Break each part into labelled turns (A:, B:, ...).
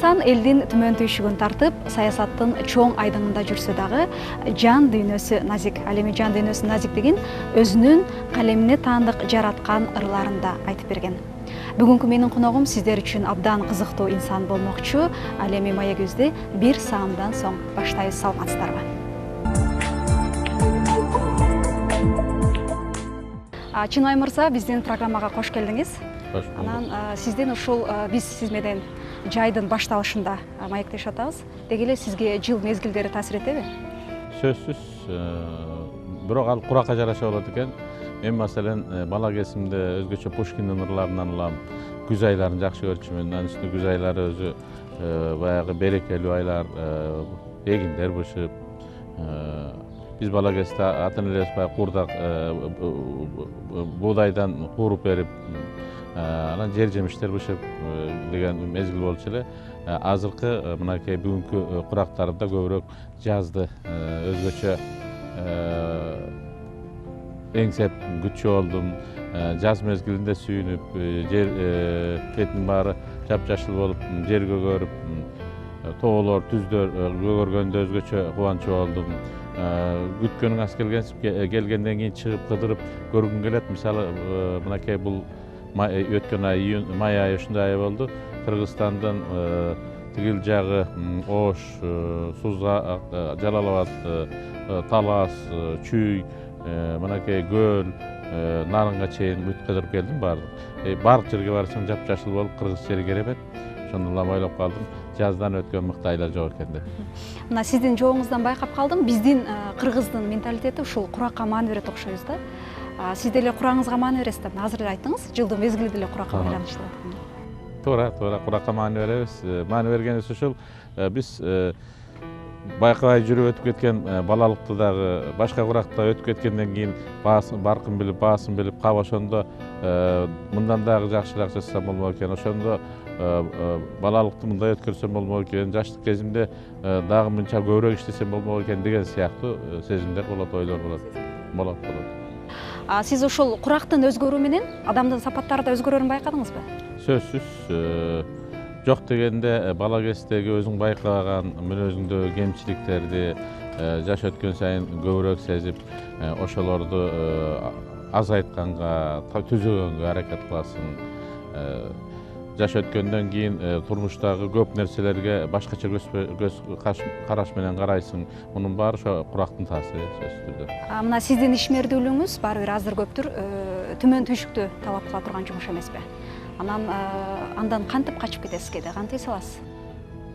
A: инсан элдин түмөн түйшүгүн тартып, саясаттын чоң айдыңында жүрсө дагы жан дүйнөсү назик. Ал эми жан дүйнөсү назик деген өзүнүн калемине таандык жараткан ырларында айтып берген. Бүгүнкү менин коногум сиздер үчүн абдан кызыктуу инсан болмокчу. Ал эми маегибизди бир саамдан соң баштайбыз. Саламатсыздарбы? Чынай мырза, биздин программага кош келдиңиз. Анан сизден ушул биз сиз менен жайдын башталышында маектешип атабыз. Деги эле сизге жыл мезгилдери таасир этеби?
B: Сөзсүз, бирок ал куракка жараша болот экен. Мен маселен бала кезимде өзгөчө Пушкиндин ырларынан улам күз айларын жакшы көрчүмүн. Анын үстүнө күз айлары өзү баягы берекелүү айлар, эгиндер бышып. Биз бала кезде ата-энебиз баягы куурдак буудайдан кууруп берип, анан жер жемиштер бышып деген мезгил болчу эле. Азыркы мынакей бүгүнкү курактарда көбүрөөк жазды өзгөчө эңсеп күтчү болдум. Жаз мезгилинде сүйүнүп, жер бетинин баары жапжашыл болуп, жер көгөрүп, тоолор, түздөр көгөргөндө өзгөчө кубанчу болдум. Күткөнүң аз келгенден кийин чыгып кыдырып көргүм келет. Мисалы, мынакей бул өткөн ай, май айы ушундай ай болду. Кыргызстандын тигил жагы Ош, Сузак, Жалал Абад, Талас, Чүй, мынакей Көл, Нарынга чейин бүт кыдырып келдим баардык. Бардык жерге барсаң жапжашыл болуп, кыргыз жери керемет. Ошондон улам ойлоп калдым, жаздан өткөн мыкты айлар жок экен деп.
A: Мына сиздин жообуңуздан байкап калдым, биздин кыргыздын менталитети ушул куракка маани берет окшойбуз да. Сиз деле курагыңызга маани бересиз да. Азыр эле айттыңыз, жылдын мезгили деле куракка байланыштуу.
B: Туура, куракка маани беребиз. Маани бергенибиз ушул, биз байкабай жүрүп өтүп кеткен балалыкты дагы башка куракта өтүп кеткенден кийин баркын билип, баасын билип, кап ошондо мындан дагы жакшыраак жасасам болмок экен, ошондо балалыкты мындай өткөрсөм болмок экен, жаштык кезимде дагы мынча көбүрөөк иштесем болмок экен деген сыяктуу сезимдер болот, ойлор болот.
A: Сиз ушул курактын өзгөрүү менен адамдын сапаттары да өзгөрөрүн байкадыңызбы?
B: Сөзсүз, жок дегенде бала кездеги өзүң байкаган мүнөзүңдөгү кемчиликтерди жаш өткөн сайын көбүрөөк сезип, ошолорду азайтканга, түзөгөнгө аракет кыласың. Жаш өткөндөн кийин турмуштагы көп нерселерге башкача көз караш менен карайсың. Мунун баары ошо курактын таасири сөзсүз түрдө.
A: Мына сиздин ишмердүүлүгүңүз баары бир аздыр көптүр түмөн түйшүктү талап кыла турган жумуш эмеспи? Андан кантип качып кетесиз кээде, кантип эс аласыз?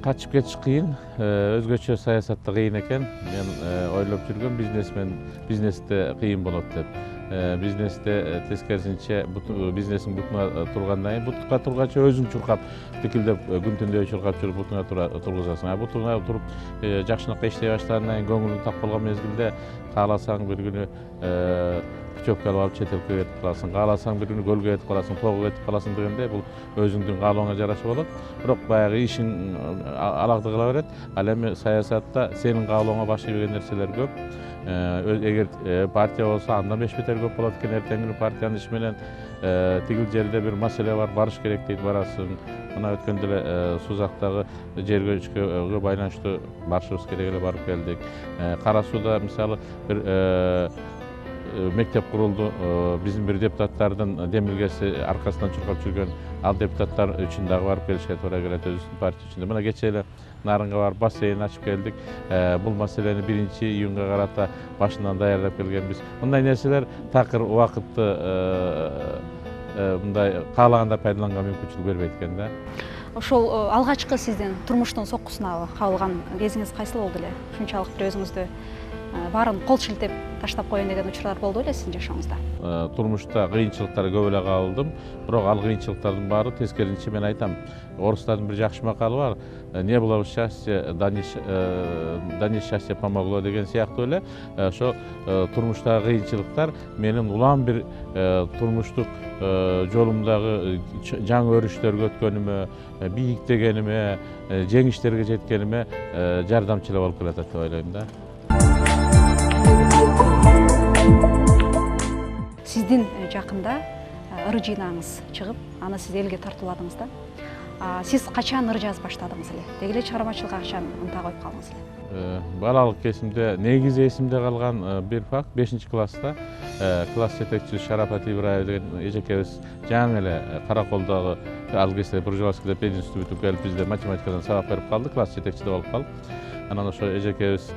B: Качып кетиш кыйын, өзгөчө саясатта кыйын экен. Мен ойлоп жүргөм, бизнесте кыйын болот деп. Бизнесте тескерисинче бизнесиң бутуна тургандан кийин бутка турганча өзүң чуркап, тикилдеп күн түндөй чуркап жүрүп бутуна тургузасың. Бутуна туруп жакшынакай иштей баштагандан кийин көңүлүң так болгон мезгилде кааласаң бир күнү путевка алып чет элге кетип каласың, кааласаң бир күнү көлгө кетип каласың, тоого кетип каласың дегенде бул өзүңдүн каалооңа жараша болот. Бирок баягы ишиң алакты кыла берет. Ал эми саясатта сенин каалооңа башка келген нерселер көп. Эгер партия болсо андан беш бетер көп болот экен. Эртең күнү партиянын иши менен тигил жерде бир маселе бар, барыш керек дейт, барасың. Мына өткөндө эле Сузактагы жер көчкөгө байланыштуу барышыбыз керек эле, барып келдик. Кара Сууда мисалы бир мектеп курулду. Биздин бир депутаттардын демилгеси аркасынан чуркап жүргөн ал депутаттар үчүн дагы барып келишке туура келет, өзүбүздүн партия үчүн. Мына кечээ эле Нарынга барып бассейн ачып келдик. Бул маселени 1-июнга карата башынан даярдап келгенбиз. Мындай нерселер такыр убакытты мындай каалаганда пайдаланганга мүмкүнчүлүк бербейт экен да.
A: Ошол алгачкы сиздин турмуштун соккусуна кабылган кезиңиз кайсыл болду эле? Ушунчалык бир өзүңүздү баарын кол шилтеп таштап коеюн деген учурлар болду эле сиздин жашооңузда?
B: Турмушта кыйынчылыктарга көп эле кабылдым, бирок ал кыйынчылыктардын баары тескерисинче мен айтам. Орустардын бир жакшы макалы бар. Не было бы счастья, да несчастье помогло деген сыяктуу эле. Ошо турмуштагы кыйынчылыктар менин улам бир турмуштук жолумдагы жаңы өрүштөргө өткөнүмө, бийиктегениме, жеңиштерге жеткениме жардамчылап болуп келатат деп ойлойм да.
A: Сиздин жакында ыры жыйнааңыз чыгып, аны сиз элге тартууладыңыз да. Сиз качан ыр жазып баштадыңыз эле? Деги эле чыгармачылыкка качан ынта коюп калдыңыз эле?
B: Балалык кезимде негизи эсимде калган бир факт 5-класста класс жетекчиси Шарапат Ибраев деген эжекебиз жаңы эле Караколдогу ал кезде буржуазский пединституту бүтүп келип бизде математикадан сабак берип калды, класс жетекчиде болуп калып. Анан ошо эжекебиз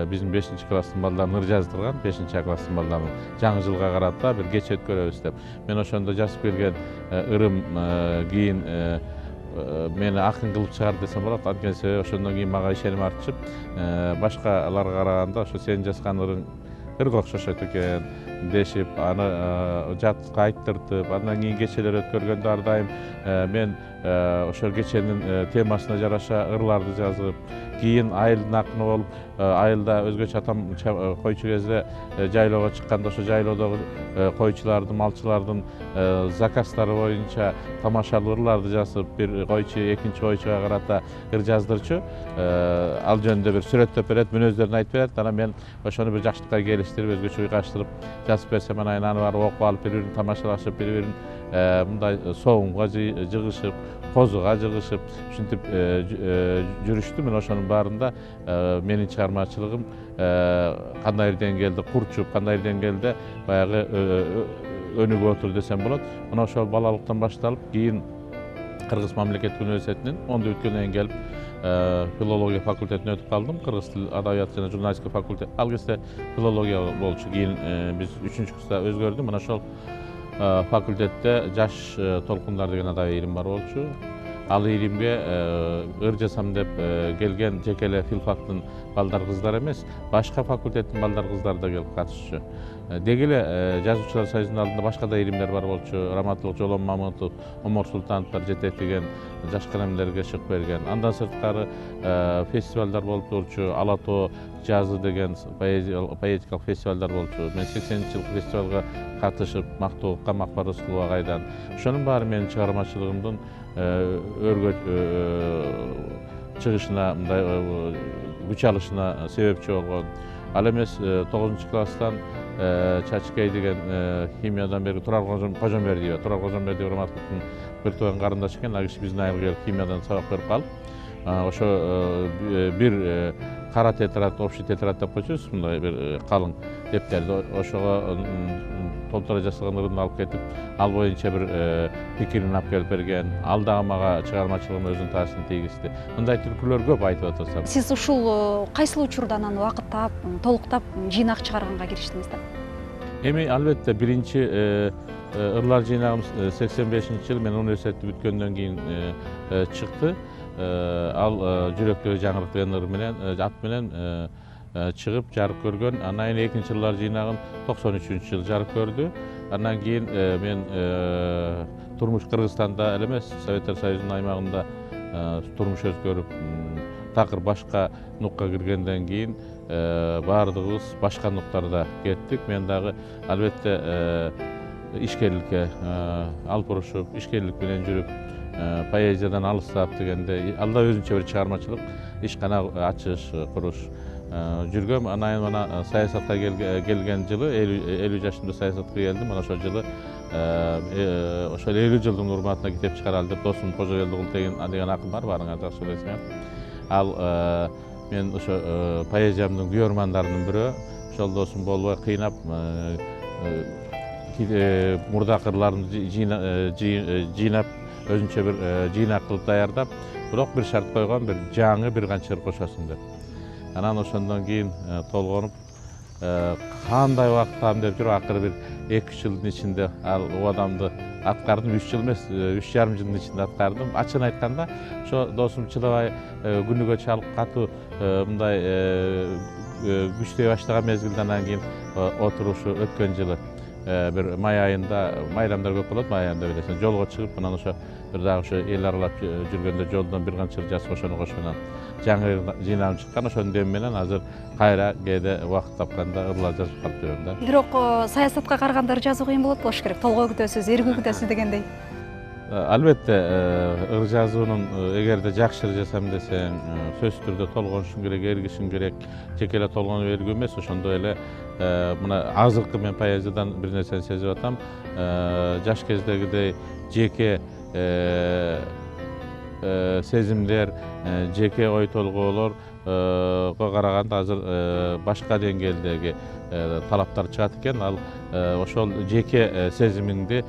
B: биздин 5-класстын балдарын ыр жаздырган, 5-класстын балдарын жаңы жылга карата бир кече өткөрөбүз деп. Мен ошондо жазып келген ырым кийин мени акын кылып чыгар десем болот. Анткени себеби ошондон кийин мага ишеним артышып, башкаларга караганда ошо сен жазган ырың ырга окшошот экен дешип, аны жатка айттыртып, андан кийин кечелер өткөргөндө ар дайым мен ошол кеченин темасына жараша ырларды жазып, кийин айылдын акыны болуп, айылда өзгөчө атам койчу кезде жайлоого чыкканда ошо жайлоодогу койчулардын, малчылардын заказдары боюнча тамашалуу ырларды жазып, бир койчу экинчи койчуга карата ыр жаздырчу. Ал жөнүндө бир сүрөттөп берет, мүнөздөрүн айтып берет. Анан мен ошону бир жакшылыкка келиштирип, өзгөчө уйгаштырып жазып берсем, анан аны барып окуп алып, бири-бирин тамашалашып, бири-бирин мындай соомго жыгышып, козуга жыгышып, ушинтип жүрүштү. Мен ошонун баарында менин чыгармачылыгым кандайдыр деңгээлде курчуп, кандайдыр деңгээлде баягы өнүгүп отур десем болот. Мына ошол балалыктан башталып, кийин Кыргыз мамлекеттик университетинин 10-ду бүткөндөн кийин келип филология факультетине өтүп калдым. Кыргыз тил, адабият жана журналистика факультети. Ал кезде филология болчу. Кийин биз 3-курста өзгөрдү. Мына ошол факультетте жаш толкундар деген адабий илим бар болчу. Ал илимге ыр жазам деп келген жеке эле филфактын балдар кыздар эмес, башка факультеттин балдар кыздар да келип катышчу. Деги эле жазуучулар союзунун алдында башка да илимдер бар болчу. Раматылык Жолон Мамытов, Омор Султановдор жетектеген жаш калемдерге чыгып берген. Андан сырткары фестивалдар болуп турчу. Ала тоо жазы деген поэтикалык фестивалдар болчу. Мен 80-жылкы фестивалга катышып, Мактоокка, Макбар Рыскулова кайдан. Ошонун баары менин чыгармачылыгымдын өргө чыгышына, мындай күч алышына себепчи болгон. Ал эмес 9-класстан Чачкей деген химиядан бери Турар Кожомбердиев, Раматовдун бир тууган карындашы экен. Ал киши биздин айылга келип химиядан сабак берип калып, ошо бир кара тетрадь, общий тетрадь деп койчубуз, мындай бир калың дептерди. Ошого толтура жасаган ырымды алып кетип, ал боюнча бир пикирин алып келип берген. Ал дагы мага чыгармачылыгыма өзүнүн таасирин тийгизди. Мындай түркүлөр көп айтып атасам.
A: Сиз ушул кайсыл учурдан аны убакыттап, толуктап жыйнак чыгарганга кириштиңиз да?
B: Эми албетте биринчи ырлар жыйнагым 85-жылы мен университетти бүткөндөн кийин чыкты. Ал жүрөктөгү жаңырык деген ыр менен, ат менен чыгып жарык көргөн. Андан кийин экинчи ырлар жыйнагым 93-жылы жарык көрдү. Андан кийин мен турмуш Кыргызстанда эле эмес, Советтер Союзунун аймагында турмуш өткөрүп, такыр башка нукка киргенден кийин баардыгыбыз башка нуктарда кеттик. Мен дагы албетте ишкерликке алып бурушуп, ишкерлик менен жүрүп, поэзиядан алыстап дегенде, ал да өзүнчө бир чыгармачылык, ишкана ачыш, куруш жүргөм. Анан мана саясатка келген жылы 50 жашымда саясатка келдим. Мана ошол жылы ошол 50 жылдын урматына китеп чыгаралы деп досум Кожогелдигул деген акын бар, баарыңар жакшы билесиңер. Ал мен ошо поэзиямдын күйөрмандарынын бирөө. Ошол досум болбой кыйнап, мурдакы ырларымды жыйнап, өзүнчө бир жыйнак кылып даярдап, бирок бир шарт койгон, бир жаңы бир канча ыр кошосуң деп. Анан ошондон кийин толгонуп, кандай убактам деп жүрүп, акыры бир 2-3 жылдын ичинде ал убадамды аткардым. 3 жыл эмес, 3,5 жылдын ичинде аткардым. Ачыгын айтканда, ошо досум чыдабай күнүгө чалып катуу мындай күчдөй баштаган мезгилде анан кийин отурушу өткөн жылы бир май айында, майрамдар көп болот, май айында билесиң, жолго чыгып, анан ошо бир дагы ошо эл аралап жүргөндө жолдон бир канча ыр жазып, ошону кошуп анан жаңы жыйнагым чыккан. Ошонун деми менен азыр кайра кээде убакыт тапканда ырлар жазып калып жүрөм да.
A: Бирок саясатка караганда ыр жазуу кыйын болот болуш керек. Толгой күтөсүз, эргүү күтөсүз дегендей.
B: Албетте ыр жазуунун эгерде жакшы ыр жазам десең, сөзсүз түрдө толгонушуң керек, эргишиң керек. Жеке эле толгонуп эргүү эмес, ошондой эле мына азыркы мен поэзиядан бир нерсени сезип атам. Жаш кездегидей жеке сезимдер, жеке ой толгоолорго караганда азыр башка деңгээлдеги талаптар чыгат экен. Ал ошол жеке сезимиңди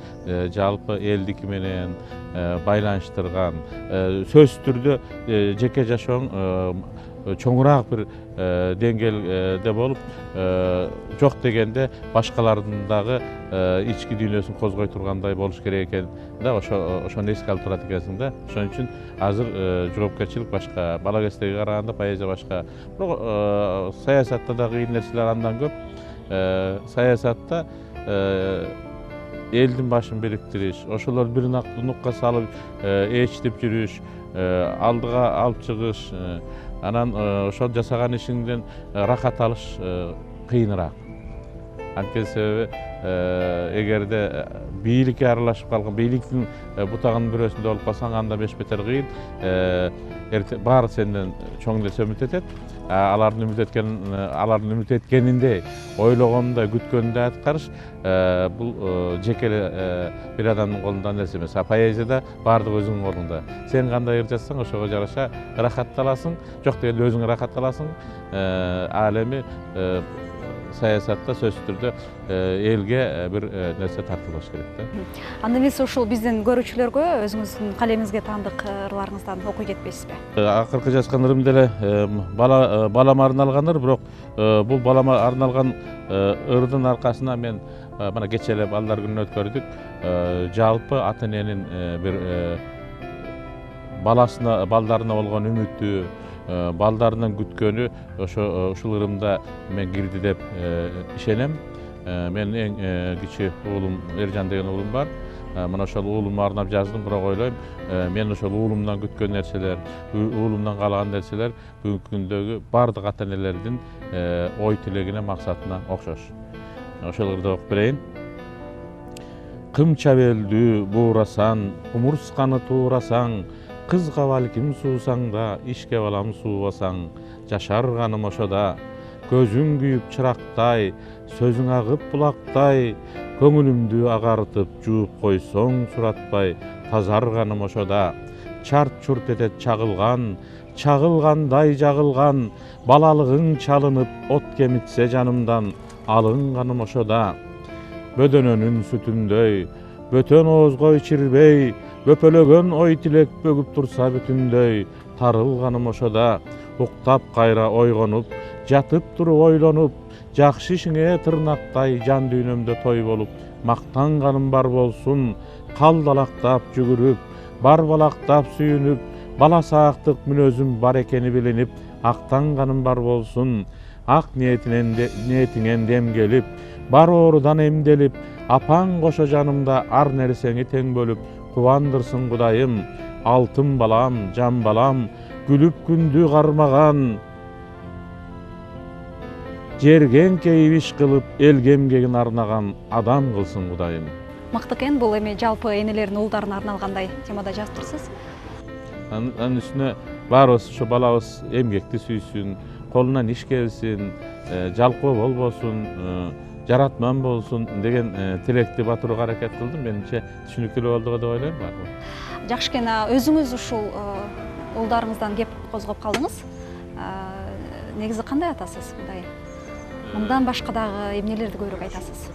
B: жалпы элдики менен байланыштырган, сөзсүз түрдө жеке жашооң чоңураак бир деңгээлде болуп, жок дегенде башкалардын дагы ички дүйнөсүн козгой тургандай болуш керек экен да, ошону эске алып турат экенсиң да. Ошон үчүн азыр жоопкерчилик башка, бала кездеги караганда поэзия башка. Бирок саясатта да кыйын нерселер андан көп. Саясатта элдин башын бириктириш, ошолор бир нукка салып ээчтеп жүрүш, алдыга алып чыгыш, анан ошол жасаган ишиңден рахат алыш кыйыныраак. Анткени себеби эгерде бийликке аралашып калган, бийликтин бутагынын бирөөсүндө болуп калсаң, анда беш-бетер кыйын. Баары сенден чоң нерсе үмүт этет. Алардын үмүт эткениндей, ойлогондой, күткөнүндөй аткарыш бул жеке бир адамдын колунда нерсе эмес. Поэзияда баардыгы өзүңдүн колуңда. Сен кандай ыр жазсаң, ошого жараша рахатталасың, жок дегенде өзүң рахатталасың. Ал эми саясатта сөзсүз түрдө элге бир нерсе тартылыш керек да.
A: Анда эмес ушул биздин көрүүчүлөргө өзүңүздүн калемиңизге таандык ырларыңыздан окуй кетпейсизби?
B: Акыркы жазган ырым деле балама арналган ыр, бирок бул балама арналган ырдын аркасына мен мына кечээ эле балдар күнүн өткөрдүк. Жалпы ата эненин бир балдарына болгон үмүтү, балдарынан күткөнү ушул ырымда мен кирди деп ишенем. Менин эң кичүү уулум Эржан деген уулум бар. Мына ошол уулума арнап жаздым, бирок ойлойм, мен ошол уулумдан күткөн нерселер, уулумдан каалаган нерселер бүгүнкү күндөгү бардык ата энелердин ой тилегине, максатына окшош. Ошол ырды окуп берейин. Кымча белдүү буурасан, кумурсканы туурасаң, кызга балким суусаң да, ишке балам суубасаң, жашарганым ошода. Көзүң күйүп чырактай, сөзүң агып булактай, көңүлүмдү агартып жууп койсоң суратпай, тазарганым ошода. Чарт-чурт этет чагылган, чагылгандай жагылган, балалыгың чалынып, от кемитсе жанымдан, алынганым ошода. Бөдөнөнүн сүтүндөй, бөтөн оозго ичирбей, бөпөлөгөн ой тилек бөгүп турса бүтүндөй, тарылганым ошода. Уктап кайра ойгонуп, жатып туруп ойлонуп, жакшы ишиңе тырнактай жан дүйнөмдө той болуп, мактанганым бар болсун, калдалактап жүгүрүп, барбалактап сүйүнүп, бала саактык мүнөзүм бар экени билинип, актанганым бар болсун. Ак ниетиңен дем келип, бар оорудан эмделип, апаң кошо жанымда ар нерсеңи тең бөлүп, кубандырсын Кудайым, алтын балам, жан балам, күлүп күндү кармаган, жерге эңкейип иш кылып, элге эмгегин арнаган адам кылсын Кудайым.
A: Мыкты экен, бул эми жалпы энелердин уулдарына арналгандай темада жазыптырсыз.
B: Анын үстүнө баарыбыз ошо балабыз эмгекти сүйсүн, колунан иш келсин, жалкоо болбосун, жаратман болсун деген тилекти батырууга аракет кылдым. Менимче түшүнүктүү болду деп ойлойм.
A: Жакшы экен, өзүңүз ушул уулдарыңыздан кеп козгоп калдыңыз. Негизи кандай атасыз? Мындан башка дагы эмнелерди көбүрөөк айтасыз?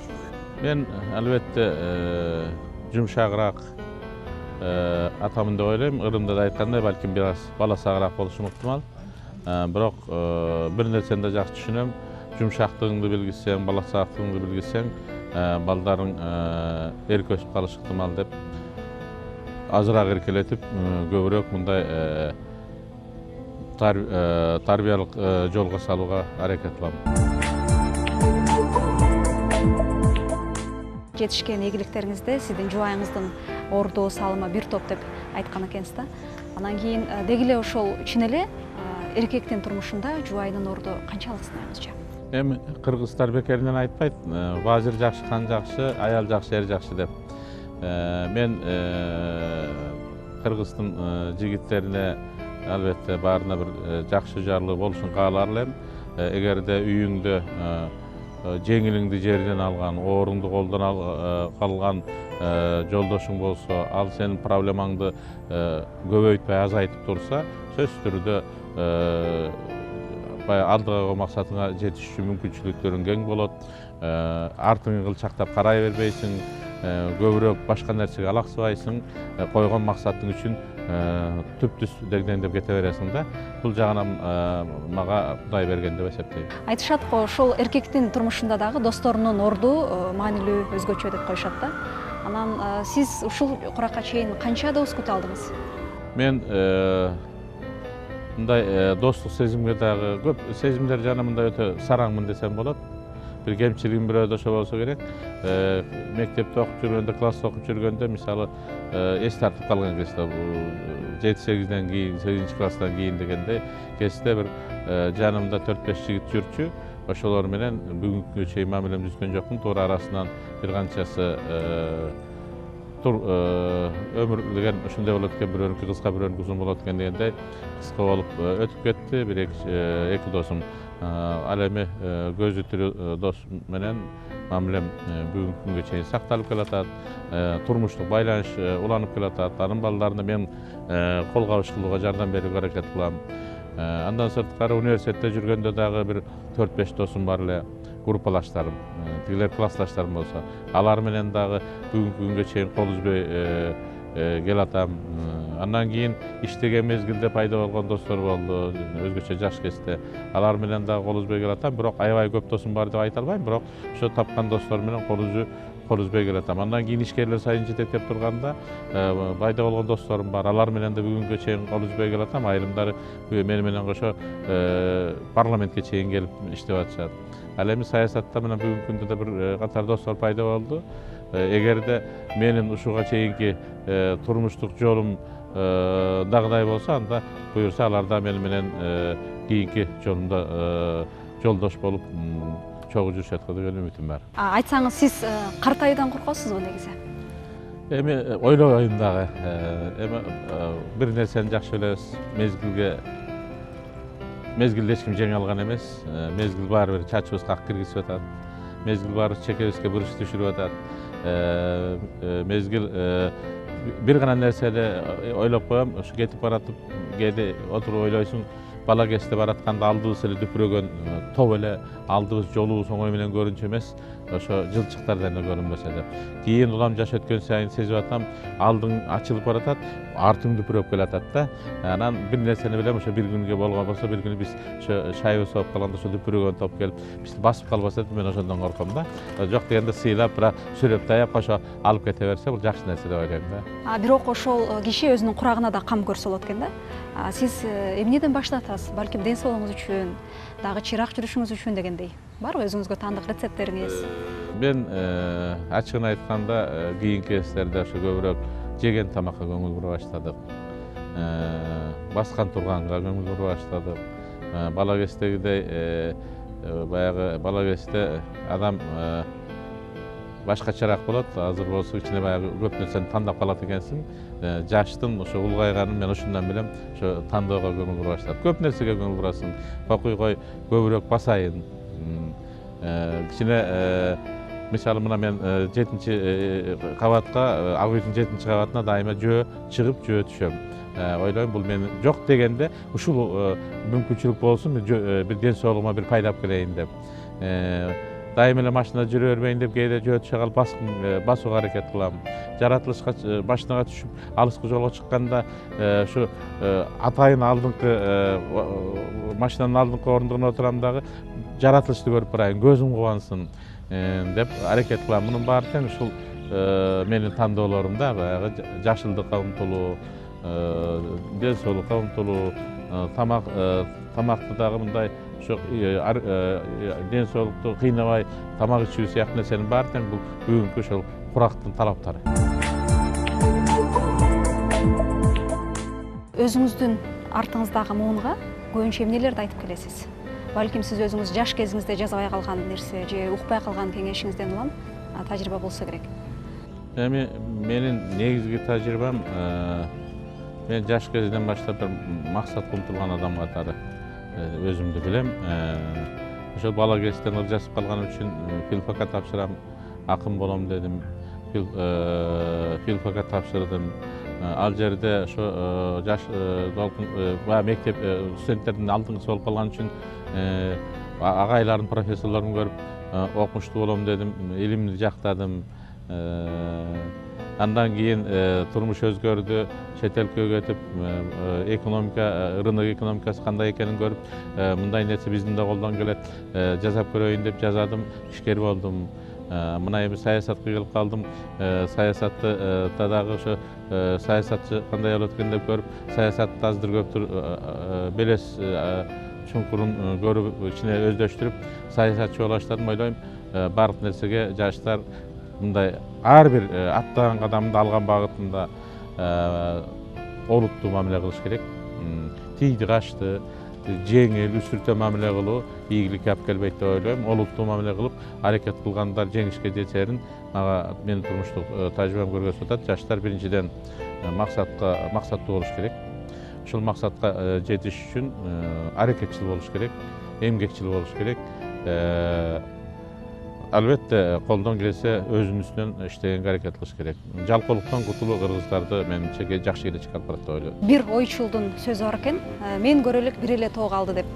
B: Мен албетте жумшагыраак атамын деп ойлойм. Ырымда да айткандай, балким бир аз баласагыраак болушум ыктымал. Бирок бир нерсени да жакшы түшүнөм. Жумшактыгыңды билгизсең, баласаактыгыңды билгизсең, балдарың эрке өсүп калышы ыктымал деп азыраак эркелетип, көбүрөөк мындай тарбиялык жолго салууга аракет кылам.
A: Жетишкен ийгиликтериңизде сиздин жубайыңыздын ордуу салымы бир топ деп айткан экенсиз да. Анан кийин деги эле ошол чын эле эркектин турмушунда жубайдын орду канчалык сынайгызча?
B: Эми кыргыздар бекеринен айтпайт, базир жакшы, хан жакшы, аял жакшы, эр жакшы деп. Мен кыргыздын жигиттерине албетте баарына бир жакшы жарлы болушун каалар элем. Эгерде үйүңдө жеңилиңди жерден алган, орунду колдон калган жолдошуң болсо, ал сенин проблемаңды көбөйтпөй азайтып турса, сөзсүз түрдө алдыга максатыңа жетиш үчүн мүмкүнчүлүктөрүң кең болот. Артыңы кылчактап карай бербейсиң, көбүрөөк башка нерсеге алаксыбайсың, койгон максатың үчүн түптүз дегдеңдеп кете бересиң да. Бул жагынан мага Кудай берген деп эсептейм.
A: Айтышат го, ошол эркектин турмушунда дагы досторунун орду маанилүү, өзгөчө деп коюшат да. Анан сиз ушул куракка чейин канча дос күтө алдыңыз?
B: Мен мындай достук сезимге дагы көп сезимдер жана мындай өтө сараңмын десем болот. Бир кемчилигим бирөөдө ошо болсо керек. Мектепте окуп жүргөндө, класста окуп жүргөндө, мисалы, эс тартып калган кезде, 7-8ден кийин, 8-класстан кийин дегенде, кезде бир жанымда 4-5 жигит жүрчү. Ошолор менен бүгүнкү күнгө чейин мамилем түзгөн жокмун. Туура арасынан бир канчасы өмүр деген ушундай болот экен, бирөөнүкү кыска, бирөөнүкү узун болот экен дегендей кыска болуп өтүп кетти. Бир эки досум. Ал эми көзү тирүү дос менен мамилем бүгүнкү күнгө чейин сакталып келатат. Турмуштук байланыш уланып келатат. Анын балдарына мен кол кабыш кылууга жардам берүүгө аракет кылам. Андан сырткары университетте жүргөндө дагы бир 4-5 досум бар эле, группалаштарым, тигилер классташтарым болсо. Алар менен дагы бүгүнкү күнгө чейин кол үзбөй келатам. Андан кийин иштеген мезгилде пайда болгон достор болду, өзгөчө жаш кезде. Алар менен дагы кол үзбөй келатам, бирок аябай көп досум бар деп айта албайм, бирок ошо тапкан достор менен кол үзбөй келатам. Андан кийин ишкерлер сайын жетектеп турганда пайда болгон досторум бар. Алар менен да бүгүнкү чейин кол үзбөй келатам. Айрымдары мени менен кошо парламентке чейин келип иштеп атышат. Ал эми саясатта менен бүгүнкү күндө да бир катар достор пайда болду. Эгерде менин ушуга чейинки турмуштук жолум дагыдай болсо, анда буюрса алар да мени менен кийинки жолумда жолдош болуп чогуу жүрүшөт деген үмүтүм бар.
A: Айтсаңыз, сиз картайуудан коркосузбу негизи?
B: Эми ойлобойм дагы. Эми бир нерсени жакшы билебиз, мезгилде эч ким жеңе алган эмес. Мезгил баары бир чачыбызга ак киргизип атат. Мезгил баары чекебизге буруч түшүрүп атат. Мезгил бир гана нерсени ойлоп коем, ушу кетип баратып, кээде отуруп ойлойсуң, бала кезде баратканда алдыбыз эле дүпүрөгөн топ эле, алдыбыз жолубуз оңой менен көрүнчү эмес, ошо жылчыктардан эле көрүнбөсө деп. Кийин улам жаш өткөн сайын сезип атам, алдың ачылып баратат, артың дүпүрөп келатат да. Анан бир нерсени билем, ошо бир күнгө болгон болсо, бир күнү биз ошо шайыбыз сооп калганда ошо дүпүрөгөн топ келип, бизди басып калбаса деп мен ошондон корком да. Жок дегенде сыйлап, бирок сүрөп таяп ошо алып кете берсе, бул жакшы нерсе деп ойлойм да.
A: Бирок ошол киши өзүнүн курагына да кам көрсө болот экен да. Сиз эмнеден баштатасыз? Балким ден соолугуңуз үчүн, дагы чыйраак жүрүшүңүз үчүн дегендей. Барбы өзүңүзгө таандык рецепттериңиз?
B: Мен ачыгын айтканда кийинки кездерде ошо көбүрөөк жеген тамакка көңүл бура баштадык. Баскан турганга көңүл бура баштадык. Бала кездегидей баягы бала кезде адам башкачараак болот. Азыр болсо кичине баягы көп нерсени тандап калат экенсиң. Жаштын ошо улгайганын мен ушундан билем, ошо тандоого көңүл бура баштадым. Көп нерсеге көңүл бурасың. Кой көбүрөөк басайын. Кичине мисалы мына мен 7-кабатка, ак үйдүн 7-кабатына дайыма жөө чыгып жөө түшөм. Ойлойм, бул мен жок дегенде ушул мүмкүнчүлүк болсун, бир ден соолугума бир пайдап келейин деп. Дайым эле машинада жүрө бербейин деп, кээде жөө түшө калып басууга аракет кылам. Жаратылышка машинага түшүп, алыскы жолго чыкканда ушу атайын алдыңкы машинанын алдыңкы орундугуна отурам дагы жаратылышты көрүп барайын, көзүм кубансын деп аракет кылам. Мунун баары тең ушул менин тандоолорум да, баягы жашылдыкка умтулуу, ден соолукка умтулуу, тамакты дагы мындай ошо ден соолукту кыйнабай тамак ичүү сыяктуу нерсенин баары тең бул бүгүнкү ошол курактын талаптары.
A: Өзүңүздүн артыңыздагы муунга көбүнчө эмнелерди айтып келесиз? Балким сиз өзүңүз жаш кезиңизде жазбай калган нерсе же укпай калган кеңешиңизден улам тажрыйба болсо керек.
B: Эми менин негизги тажрыйбам, мен жаш кезден баштап бир максатка умтулган адам катары өзүмдү билем. ошол бала кезден ыр жазып калган үчүн филфакка тапшырам, акын болом дедим. Филфакка тапшырдым. Ал жерде ошо жаш мектеп студенттердин алдыңкысы болуп калган үчүн агайларын, профессорлорун көрүп окумуштуу болом дедим, илимди жактадым. Андан кийин турмуш өзгөрдү, чет элге кетип, рынок экономикасы кандай экенин көрүп, мындай нерсе биздин да колдон келет, жасап көрөйүн деп жасадым, ишкер болдум. Мына эми саясатка келип калдым. Саясатты дагы ошо саясатчы кандай болот экен деп көрүп, саясатты аздыр көптүр белес чуңкурун көрүп, ичине өздөштүрүп, саясатчы боло баштадым. Ойлойм, бардык нерсеге жаштар мындай ар бир аттаган кадамында, алган багытында олуттуу мамиле кылыш керек. Тийди качты, жеңил, үстүртө мамиле кылуу ийгиликке алып келбейт деп ойлойм. Олуттуу мамиле кылып, аракет кылгандар жеңишке жетерин мага менин турмуштук тажрыйбам көргөзүп атат. Жаштар биринчиден максаттуу болуш керек. Ушул максатка жетиш үчүн аракетчил болуш керек, эмгекчил болуш керек. Албетте колдон келсе өзүнүн үстүнөн иштегенге аракет кылыш керек. Жалкоолуктан кутулуу кыргыздарды менимче жакшы келечек алып барат деп ойлойм.
A: Бир ойчулдун сөзү бар экен, мен көрө элек бир эле тоо калды деп,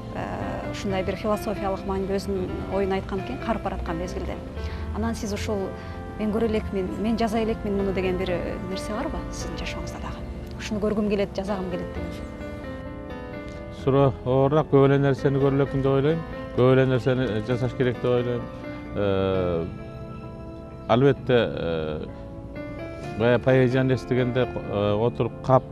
A: ушундай бир философиялык мааниде өзүнүн оюн айткан экен, карып бараткан мезгилде. Анан сиз ушул мен көрө элекмин, мен жаза элекмин муну деген бир нерсе барбы сиздин жашооңузда дагы? Ушуну көргүм келет, жазагым келет деген.
B: Суроо оорураак, көп эле нерсени көрө элекмин деп ойлойм, көп эле нерсени жасаш керек деп ойлойм. Албетте бая поэзияны эстегенде отуруп кап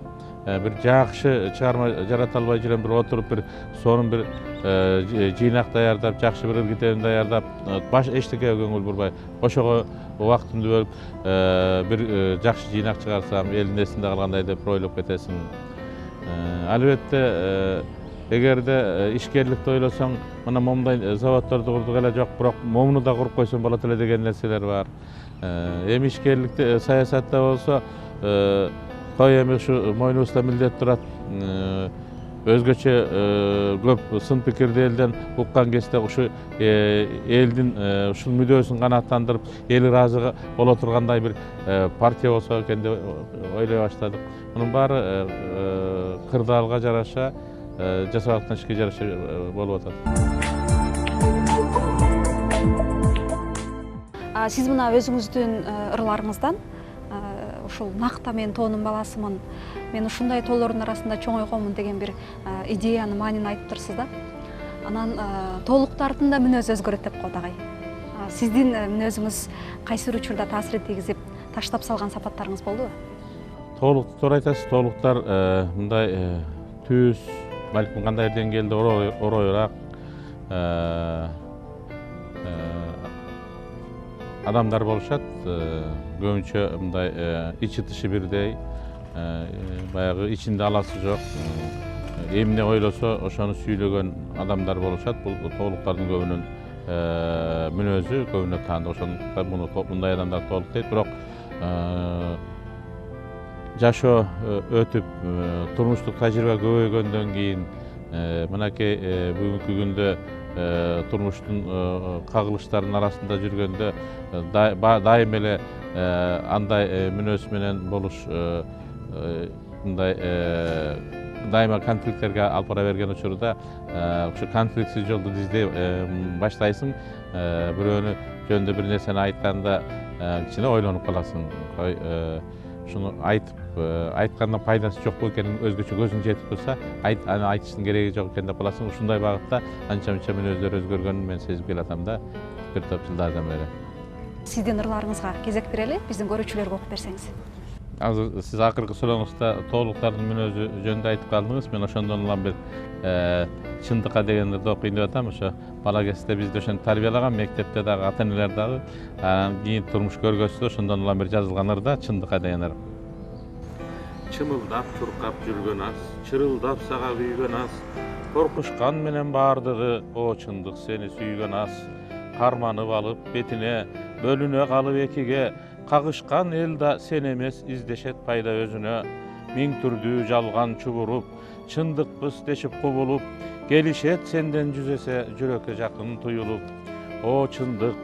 B: бир жакшы чыгарма жарата албай жүрөм, бир отуруп бир сонун бир жыйнак даярдап, жакшы бир ыр китебин даярдап, баш эчтекеге көңүл бурбай, ошого убактымды бөлүп бир жакшы жыйнак чыгарсам, элдин эсинде калгандай деп ойлоп кетесиң. Албетте эгерде ишкерликти ойлосоң, мына момундай заводдорду курдук эле жок, бирок момуну да куруп койсоң болот эле деген нерселер бар. Эми ишкерликти саясатта болсо, той эми ушу мойнубузда милдет турат. Өзгөчө көп сын пикирди элден уккан кезде ушу элдин ушул мүдөөсүн канааттандырып, эл ыраазы боло тургандай бир партия болсо экен деп ойлой баштадык. Мунун баары кырдаалга жараша, жасап аткан ишке жараша болуп атат.
A: Сиз мына өзүңүздүн ырларыңыздан ушул накта мен тоонун баласымын, мен ушундай тоолордун арасында чоңойгонмун деген бир идеяны, маанини айтыптырсыз да. Анан тоолуктардын да мүнөзү өзгөрөт деп коет агай. Сиздин мүнөзүңүз кайсы бир учурда таасир тийгизип, таштап салган сапаттарыңыз болдубу?
B: Тоолукту туура айтасыз. Тоолуктар мындай түз, балким кандай деңгээлде оройраак адамдар болушат. Көбүнчө мындай ичи тышы бирдей, баягы ичинде аласы жок, эмне ойлосо ошону сүйлөгөн адамдар болушат. Бул тоолуктардын көбүнүн мүнөзү, көбүнө таандык. Ошондуктан мындай адамдар тоолук дейт. Бирок жашоо өтүп, турмуштук тажрыйба көбөйгөндөн кийин, мынакей бүгүнкү күндө турмуштун кагылыштарынын арасында жүргөндө дайым эле андай мүнөз менен болуш, мындай дайыма конфликттерге алып бара берген учурда, ушу конфликтсиз жолду издей баштайсың. Бирөөнү жөнүндө бир нерсени айтканда кичине ойлонуп каласың. Ушуну айткандан пайдасы жок экенин өзгөчө көзүң жетип турса, аны айтыштын кереги жок экен деп каласың. Ушундай багытта анча-мынча мүнөздөр өзгөргөнүн мен сезип келатам да, бир топ жылдардан бери.
A: Сиздин ырларыңызга кезек берели, биздин көрүүчүлөргө окуп берсеңиз.
B: Азыр сиз акыркы сурооңузда тоолуктардын мүнөзү жөнүндө айтып калдыңыз. Мен ошондон улам бир чындыкка дегендерди окуйн деп атам. Ошо бала кезде бизди ошентип тарбиялаган, мектепте дагы, ата-энелер дагы, анан кийин турмуш көргөзсө, ошондон улам бир жазылган ырда чындыкка деген ыр. Чымылдап чуркап жүргөн аз, чырылдап сага күйгөн аз, коркушкан менен бардыгы, о чындык сени сүйгөн аз. Карманып алып бетине, бөлүнө калып экиге, кагышкан эл да сен эмес издешет пайда өзүнө. Миң түрдүү жалган чугуруп, çındıkpız deşip kubulup, gelişet senden cüzese jüreke jakın tuyulup. O çındık,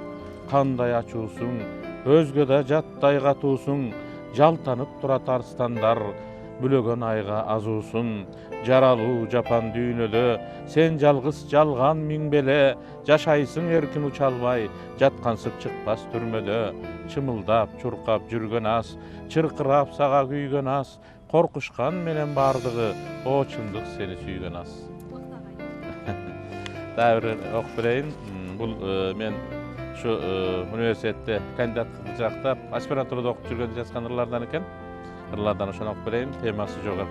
B: kanday açusun, özgöde jatday gatusun, jaltanıp turat arstandar, bülögön ayga azusun. Jaralı japan düýnede, sen jalgys jalgan miňbele, jaşaýsyň erkin uçalbay, jatkansyp çykbas türmede. Çymyldap, çurkap jürgen as, çyrkyrap saga güýgen as, korkuşkan menen bardygy, o çyndyk seni süýgen as. Däwir okupyreýin, bul men şu üniversitede kandidatlyk jakda aspiranturada okup jürgen жазган ырlardan eken. Ырlardan şonu okupyreýin, temasy jogary.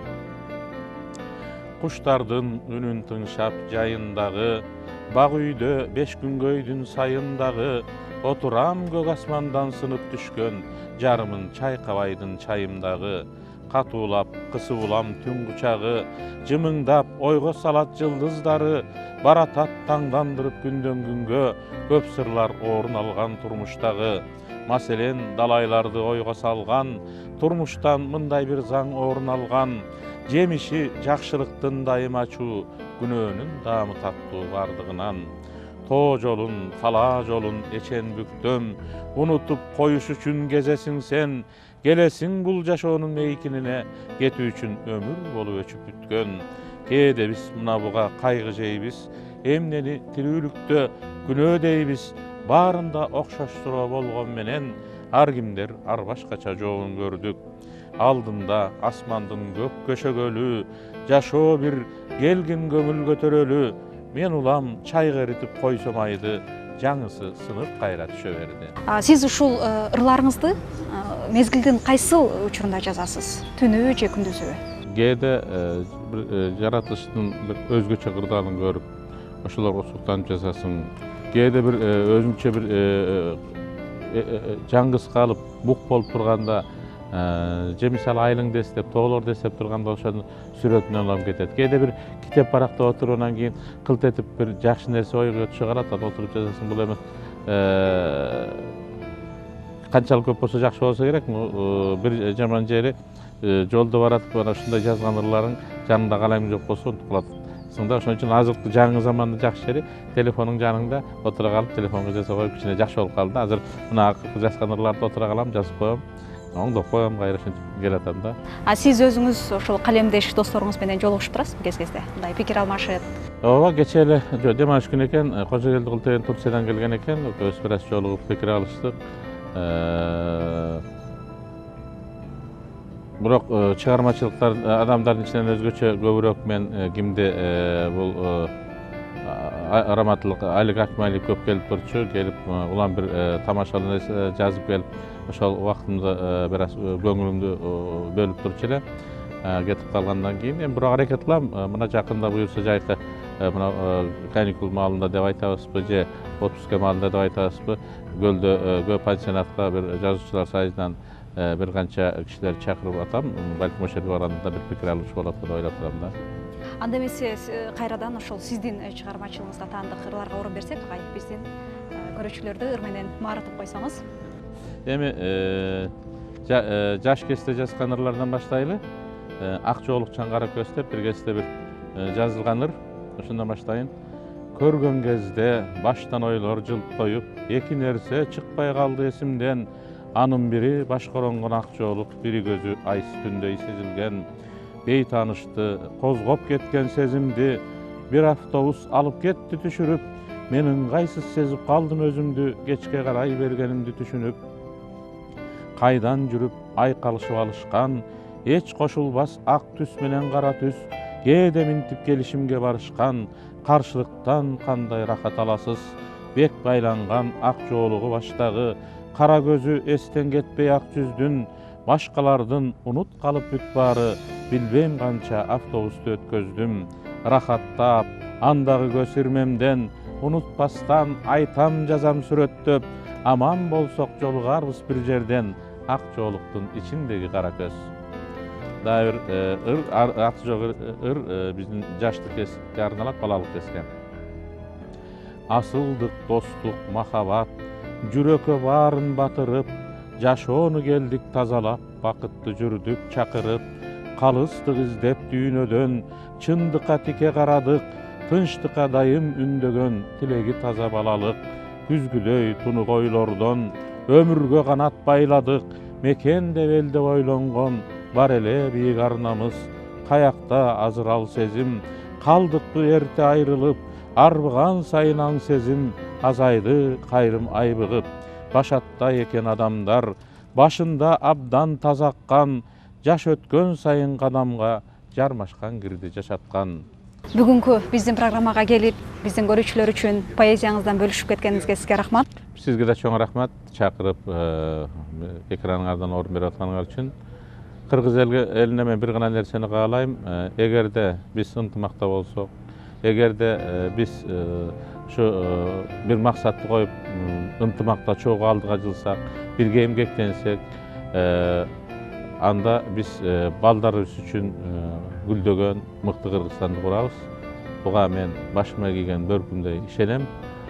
B: Kuştardın ünün tınşap jayındağı, bag üýde 5 güngöýdün sayındağı, oturam gök asmandan sınıp düşkön, jarymyn çaykabaýdyn çayımdağı, katuulap kısıbulam tün guçağı, jymyňdap oygo salat jyldyzdary, baratat taňdandyryp günden güngö, köp sırlar orun algan turmuşdağı. Maselen dalaylardy oygo salgan, turmuştan mınday bir zaň orun algan, jemişi jakşylykdyn daýym açuu, günöөнүн daamy tattuu bardygynan. To jolun, fala jolun eçen bükdüm, unutup koyuş üçin gezesiň sen, gelesiň bul jaşoonyň meýkinine, geti üçin ömür bolup öçüp bütgön. Kede biz muna buga kaýgy jeýbis, emneni tirүүлükde günö deýbis, barında okşaşdyra bolgon menen, har kimder ar başgaça jogun gördük. Aldında asmandın gök köşegölü, jaşo bir gelgin gömül götörölü, men ulam çay geritip koysomaydı, jaňysy sınıp kayra düşöberdi.
A: Siz ушул ырlarыңызды mezgildin кайсыл учурунда жазасыз? Түнү же күндүзүбү?
B: Kede bir jaratylışdyn bir özgöçe gyrdalyny görüp, oşular osuktan jasasyň. Kede bir özünçe bir jaňgys kalıp buk bolup turganda, je misal aýlyň desep, toğlor desep turganda oşony süretini alam ketet. Kede bir kitap barakda oturunan keyin kılt etip bir jakşı nerse oýga çygarat, oturup jasasyň. Bul emes kançalyk köp bolsa jakşı bolsa gerek. Bir jaman jeri jolda baratyp ana şunda жазган ырlaryň janynda galaýym jok bolsa unutup kalatsың. Şoň üçin hazırky jaňyň zamanda jakşı jeri telefonyň janynda otura galyp telefonga jasa goýup içine jakşı bolup kaldy. Hazır muna жазган ырlarda otura galam, jazyp goýam. Oňda goýam gaýra şeňçe geletem da.
A: Siz özüňüz ошол kalemdeş dostoruňuz menen joluguşup turasызбы kez-кезде? Мындай pikir almaşyp.
B: Ооба, geçe ele demaş gün eken, Kocageldi Gulteýen Turkiýadan gelgen eken, öz biraz jolugup pikir alışdyk. Biroq çygarmaçylyklar adamlaryň içinden özgöçe göbürök men kimde bul aramatlyk Alik Akmaly köp gelip turçu, gelip ulan bir tamaşaly jazyp gelip oşol wagtymda biraz göňülümdi bölüp turçu ele. Getip kalgandan keyin men bir hareket kılam, muna jakynda buyursa jaýka muna kanikul malında dep aýtabysby je otpuska malında dep aýtabysby, gölde göp pensionatga bir жазуучулар союзунан bir kança kişiler çakyryp atam, balki moşet baranda bir pikir alışyp bolat dep oýlap turam da.
A: Anda emесе кайрадан ошол сиздин чыгармачылыгыңызда таандык ырларга орун берсек, агай биздин көрүүчүлөрдү ыр менен maaratып койсоңуз.
B: Эми жаш кезде жазган ырlardan başlaýly. Akçoğluk çankara köz dep bir кезде bir жазылган ыр. Oşundan başlaýyn. Körgön gezde baştan oýlar jylt koýup, eki nerse çykpay kaldy esimden. Anın biri başkorongon akçoğluk, biri gözü ay üstünde sezilgen. Bey tanıştı, kozgop ketken sezimdi. Bir avtobus alıp ketdi düşürüp, menin gaýsız sezip kaldym özümdü, geçke garay bergenimdi düşünüp. Kaydan jürüp aykalyşyp alışkan, hiç koşulbas ak tüs menen kara tüs, kede mintip gelişimge barışkan, karşılıktan kanday rahat alasız, bek baylangan ak joğuluğu baştagı, kara gözü esten ketpey ak yüzdün, başkalardın unut kalıp büt bары, bilbem kança avtobusda ötkөzdüm, rahattap, andagı gösürmemden, unutpastan aytam jazam sürettöp, aman bolsok jolgarbız bir jerden, ak joğuluktun içindegi kara köz. Daýr aty jok bizdin jaşlyk kesipge arnalap balalyk kesken. Asıldık dostluk, mahabat, jüreke barın batyryp, jaşoonu geldik tazalap, bakytly jürdük çakyrıp, Kalыстıq izdep düğünödön, çındıka tike karadık, tınçtıka dayım ündөгөн, tilegi taza balalık. Güzgüдөй tunuq oylordan, ömürgө kanat bayladık, meken develde oylongon, var ele bir arnamız. Kayakta azıral sezim, kaldık bu erte ayrılıp, arbıgan sayınan sezim, azaydı kayrım aybıgıp. Başatta eken adamlar, başında abdan tazakkan, jaş ötkön sayın kadamga, jarmaşkan girdi jaşatkan.
A: Бүгүнкү биздин программага келип, биздин көрүүчүлөр үчүн поэзияңыздан бөлүшүп кеткениңизге сизге рахмат.
B: Sizge de çoğun rahmat çakırıp ekranlardan orun berip atkanlar için. Kırgız eline men bir gana nerseni kağlayım. Eğer de biz ıntımakta olsak, eğer de biz şu bir maksatlı koyup ıntımakta çok aldığa cılsak, birge emgektensek, anda biz baldarız üçün güldögön mıktı Kırgızstan'ı kurarız. Buga men başıma giygen börkümde işenem.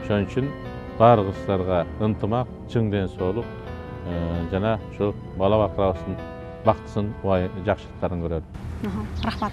B: Şonun için bargızlarga ıntımak, çыңden soğuluk, jana şu bala bakrabasın, baktısın, jakşılıktарын көрөлүм.
A: Рахмат.